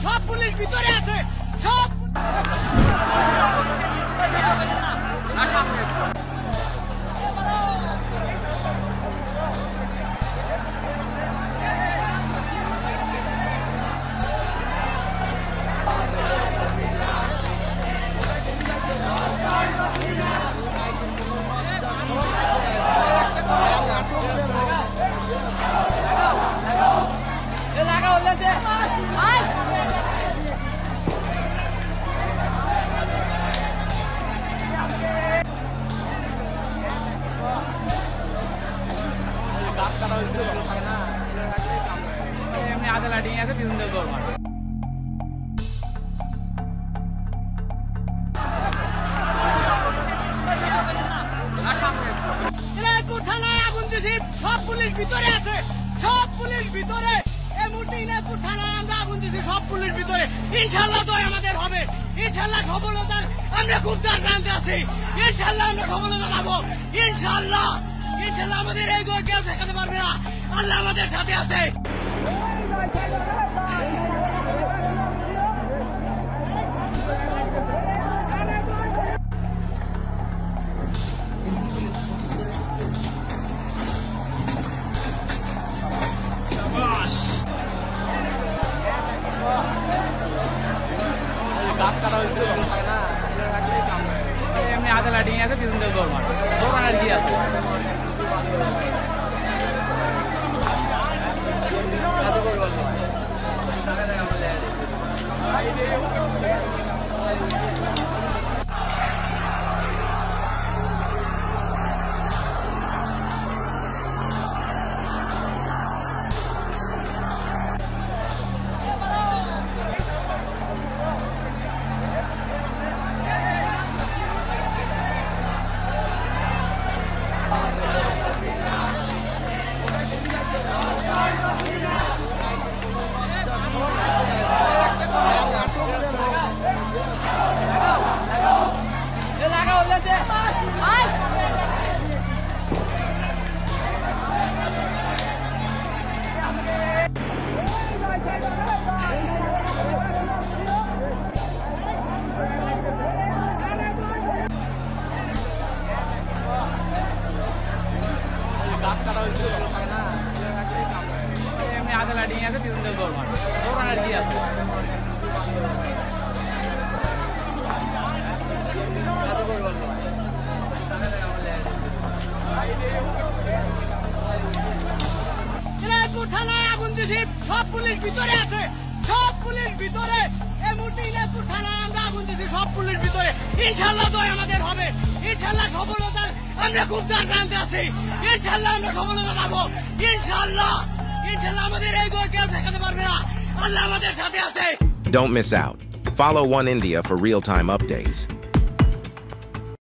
সব পুলিশ ভিতরে আছে, সব এমনি আধা লাইটিং আছে পিছন দিয়ে দৌড় মারে। থানায় আগুন দিছি, সব পুলিশ ভিতরে আছে, সব পুলিশ ভিতরে। এই মুহূর্তে ইনায়তপুর থানায় আমরা আগুন দিছি, সব পুলিশ ভিতরে। ইনশাল্লাহ তো আমাদের হবে, ইনশাল্লাহ সফলতার আমরা খুব দ্বার প্রান্তে আছি। ইনশাল্লাহ আমরা সফলতা পাবো, ইনশাল্লাহ। ইনশাল্লাহ আমাদের এই দল কেউ ঠেকাতে পারবে না, আল্লাহ আমাদের সাথে আছে। গাছ কাটা হয়েছে না, এমনি আধা লাইটিং আছে পিছন দিয়ে দৌড় মারে। দৌড়ানোর কি আছে? গাছ কাটা হয়েছে না, এমনি আধা লাইটিং আছে পিছন দিয়ে দৌড় মারে। দৌড়ানোর কি আছে? থানায় আগুন দিছি, সব পুলিশ ভিতরে আছে, সব পুলিশ ভিতরে। এই মুহূর্তে ইনায়তপুর থানায় আমরা আগুন দিছি, সব পুলিশ ভিতরে। ইনশাল্লাহ তো আমাদের হবে, ইনশাল্লাহ সফলতার আমরা খুব দ্বার প্রান্তে আছি। ইনশাল্লাহ আমরা সফলতা পাবো, ইনশাল্লাহ। ইনশাল্লাহ আমাদের এই দল কেউ ঠেকাতে পারবে না, আল্লাহ আমাদের সাথে আছে। Don't miss out. Follow One India for real-time updates.